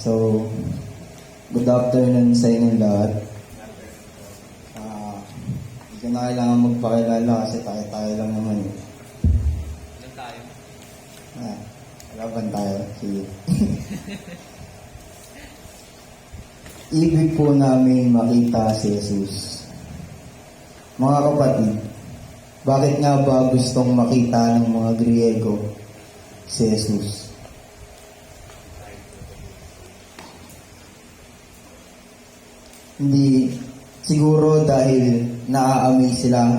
So, good afternoon sa inyong lahat. Hindi ko na kailangan magpakilala kasi tayo lang naman. Ilan tayo? Laban tayo. Sige. Ibig po namin makita si Jesus. Mga kapatid, bakit nga ba gustong makita ng mga Griego si Jesus? Hindi, siguro dahil naaamin sila,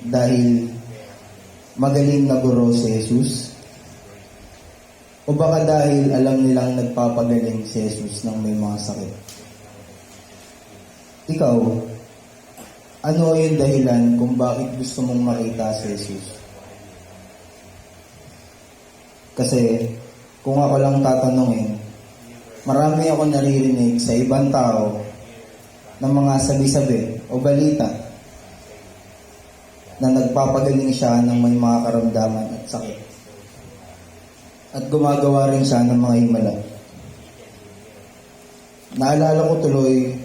dahil magaling na guro si Jesus, o baka dahil alam nilang nagpapagaling si Jesus ng may mga sakit. Ikaw, ano yung dahilan kung bakit gusto mong makita si Jesus? Kasi, kung ako lang tatanungin, marami ako naririnig sa ibang tao ng mga sabi-sabi o balita na nagpapagaling siya ng may mga karamdaman at sakit. At gumagawa rin siya ng mga himala. Naalala ko tuloy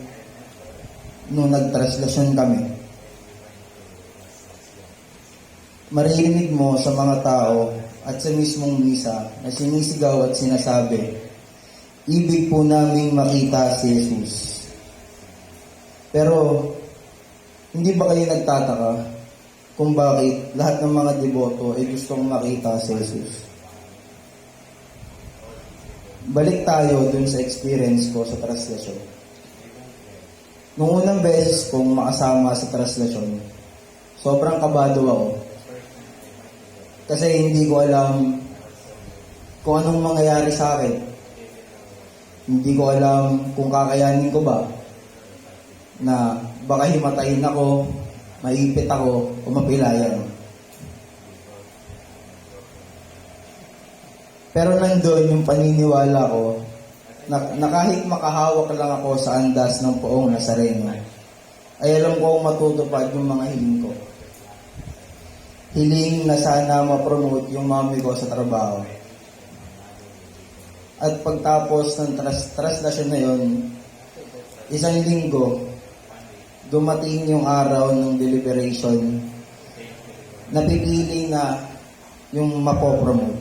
nung nagtraslasyon kami. Maririnig mo sa mga tao at sa mismong misa na sinisigaw at sinasabi, ibig po naming makita si Jesus. Pero, hindi ba kayo nagtataka kung bakit lahat ng mga deboto ay gustong makita si Jesus? Balik tayo dun sa experience ko sa traslasyon. Nung unang beses kong makasama sa traslasyon, sobrang kabado ako. Kasi hindi ko alam kung anong mangyayari sa akin. Hindi ko alam kung kakayanin ko ba na baka himatayin ako, maipit ako, o mapilayan. Pero nandun yung paniniwala ko na kahit makahawak lang ako sa andas ng Poong Nazareno, ay alam ko kung matutupad yung mga hiling ko. Hiling na sana ma-promote yung mami ko sa trabaho. At pagtapos ng traslasyon na yun, isang linggo, dumating yung araw ng deliberation, napipili na yung mapopromote.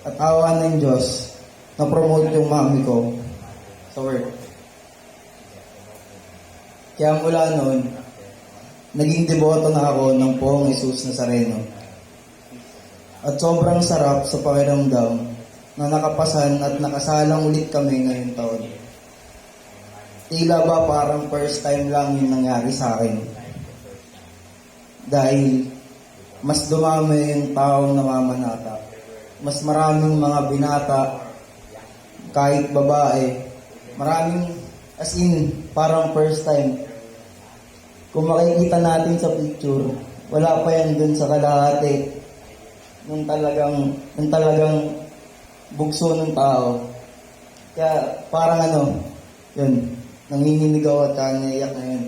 At awa ng Diyos, na-promote yung mami ko sa work. Kaya mula noon, naging deboto na ako ng Poong Jesus Nazareno. At sobrang sarap sa pakiramdam na nakapasan at nakasalang ulit kami ngayong taon. Tila ba parang first time lang yung nangyari sa akin. Dahil mas dumami yung taong namamanata. Mas maraming mga binata, kahit babae. Maraming, as in, parang first time. Kung makikita natin sa picture, wala pa yan dun sa kalahati nung talagang bugso ng tao. Kaya parang yun, nanginginig ako at naiyak na yun.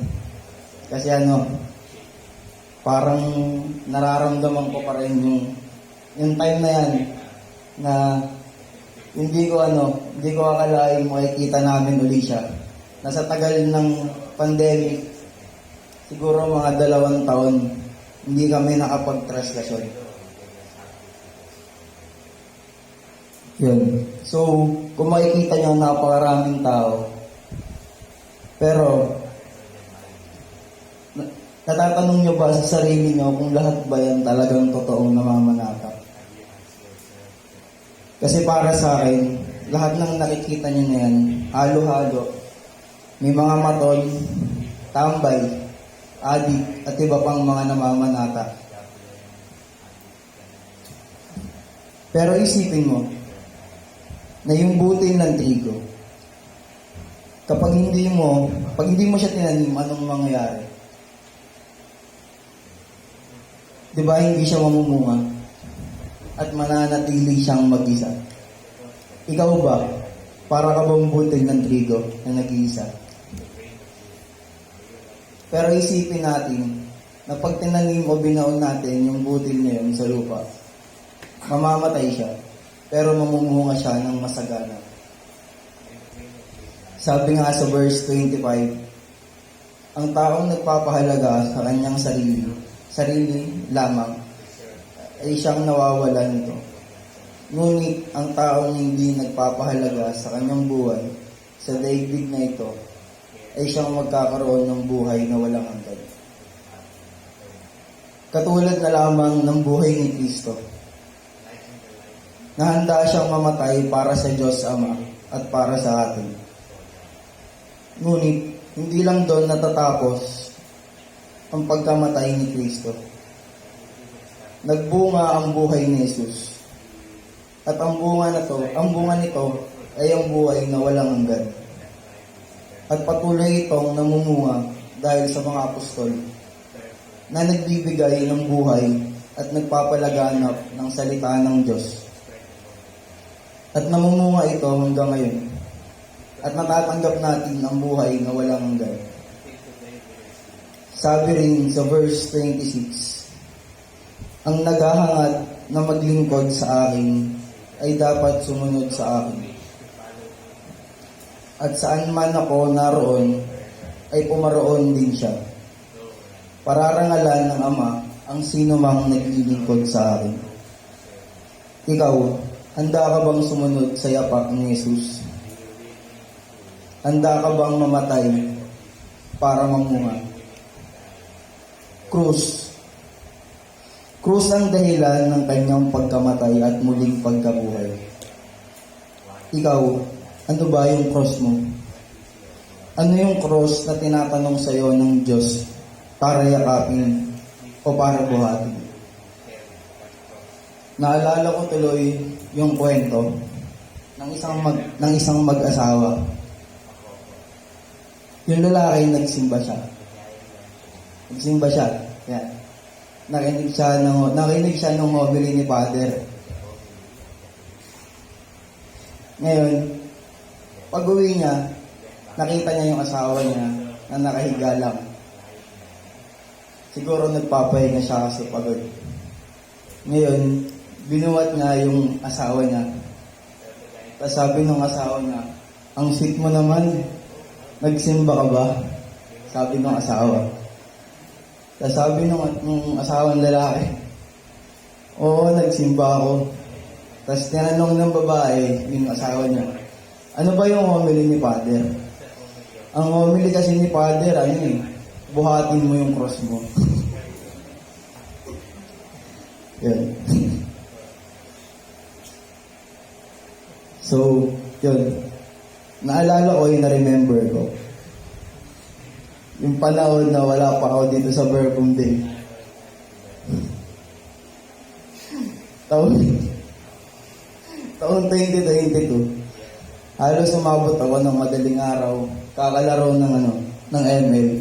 Kasi parang nararamdaman ko pa rin yung time na yan na hindi ko akalain makikita namin uli siya. Nasa tagal ng pandemic, siguro mga 2 taon, hindi kami nakapag-traslasyon. Yun. So, kung makikita nyo, napakaraming tao. Pero, natatanong nyo ba sa sarili nyo kung lahat ba yan talagang totoong namamanata? Kasi para sa akin, lahat ng nakikita nyo na yan, halo-halo. May mga matol, tambay, adik, at iba pang mga namamanata. Pero isipin mo, na yung butil ng trigo, pag hindi mo siya tinanim, anong mangyayari? Diba hindi siya mamumunga? At mananatili siyang mag-isa. Ikaw ba, para ka bang butil ng trigo na nag-iisa? Pero isipin natin na pag tinanim o binaon natin yung butil na yun sa lupa, mamamatay siya. pero mamumunga siya ng masagana. Sabi nga sa verse 25, ang taong nagpapahalaga sa kanyang sarili lamang, ay siyang nawawalan nito. Ngunit ang taong hindi nagpapahalaga sa kanyang buhay, sa daigdig na ito, ay siyang magkakaroon ng buhay na walang hanggan. Katulad na lamang ng buhay ni Kristo, na handa siyang mamatay para sa Diyos Ama at para sa atin. Ngunit, hindi lang doon natatapos ang pagkamatay ni Kristo. Nagbunga ang buhay ni Jesus. At ang bunga nito ay ang buhay na walang hanggan. At patuloy itong namumunga dahil sa mga apostol na nagbibigay ng buhay at nagpapalaganap ng salita ng Diyos. At namumunga ito hanggang ngayon. At natatanggap natin ang buhay na walang hanggan. Sabi rin sa verse 26, ang naghahangad na maglingkod sa akin ay dapat sumunod sa akin. At saan man ako naroon, ay pumaroon din siya. Pararangalan ng Ama ang sino mang naglilingkod sa akin. Ikaw, handa ka bang sumunod sa yapak ni Jesus? Handa ka bang mamatay para mamunga? Krus ang dahilan ng kanyang pagkamatay at muling pagkabuhay. Ikaw, ano ba yung cross mo? Ano yung cross na tinatanong sa iyo ng Diyos para yakapin o para buhatin? Naalala ko tuloy yung kwento ng isang mag-asawa. Yung lalaki nagsimba siya. Yan. Nakinig siya ng homily ni Father. Ngayon, pag-uwi niya, nakita niya yung asawa niya na nakahiga lang. Siguro nagpapahinga siya kasi pagod. Ngayon, binuhat niya yung asawa niya. Tapos sabi ng asawa niya, ang sweet mo naman, nagsimba ka ba? Sabi ng asawa. Tapos sabi ng asawang lalaki, oo, nagsimba ako. Tapos tinanong ng babae, yung asawa niya, ano ba yung homily ni Father? Ang homily kasi ni Father, buhatin mo yung cross mo. Yan. So, yun. Naalala ko yung na-remember ko. Yung panahon na wala pa ako dito sa Verbum Day. Taon 2022. Halos umabot ako ng madaling araw, kakalaro ng ML.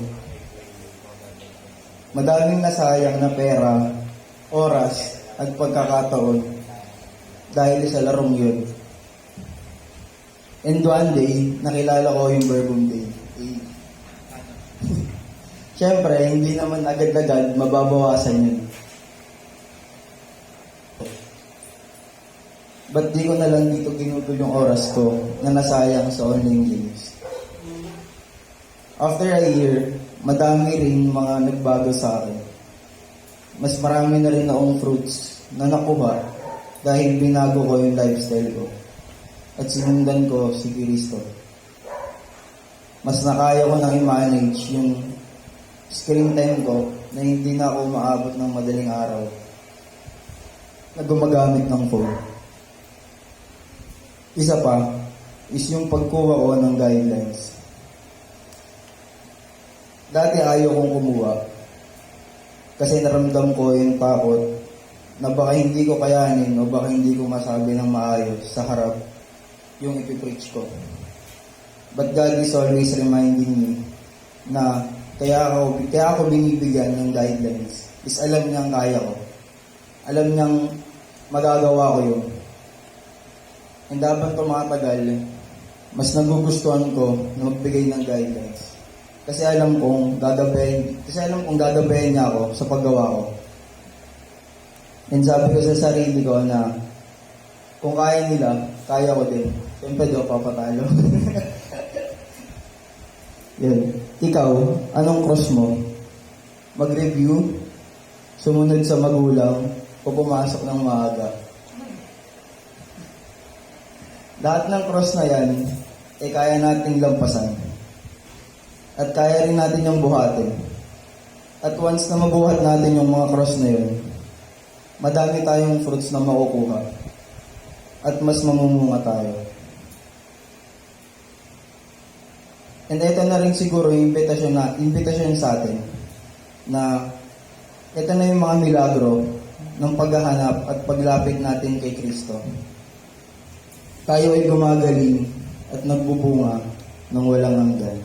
Madaming nasayang na pera, oras, at pagkakataon dahil sa larong yun. And one day, nakilala ko yung Verbum Day. Siyempre, hindi naman agad-agad mababawasan yun. Ba't di ko na lang dito ginugol yung oras ko na nasayang sa online games? After a year, madami rin mga nagbago sa akin. Mas marami na rin akong fruits na nakuha dahil binago ko yung lifestyle ko at sinundan ko si Kristo. Mas nakaya ko nang i-manage yung screen time ko na hindi na ako maabot ng madaling araw na gumagamit ng phone. Isa pa is yung pagkuha ko ng guidelines. Dati ayaw kong kumuha kasi naramdam ko yung takot na baka hindi ko kayanin o baka hindi ko masabi ng maayos sa harap yung ipipreach ko. But God is always reminding me na kaya ako binibigyan ng guidelines is alam niyang kaya ko. Alam niyang magagawa ko yun. And dapat tumatagal, mas nagugustuhan ko na magbigay ng guidelines. Kasi alam kong gagabayan niya ako sa paggawa ko. And sabi ko sa sarili ko na Kung kaya nila, kaya ko din. Siyempre, di ako papatalo. Yun. Ikaw, anong cross mo? Mag-review, sumunod sa magulang, o pumasok ng maaga? Lahat ng cross na yan, kaya nating lampasan. At kaya rin natin yung buhatin. At once na mabuhat natin yung mga cross na yun, madami tayong fruits na makukuha. At mas mamumunga tayo. And ito na rin siguro yung invitation sa atin na ito na yung mga milagro ng paghahanap at paglapit natin kay Kristo. Tayo ay gumagaling at nagbubunga ng walang hanggan.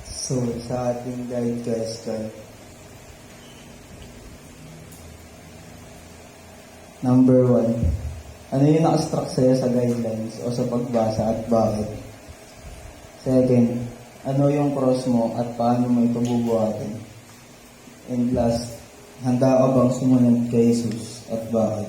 So, sa ating guide guys, number 1. Ano yung nakastruck sa'yo sa guidelines o sa pagbasa at bakit? Second, ano yung cross mo at paano mo ito bubuhatin? And last, handa ka bang sumunod kay Jesus at bakit?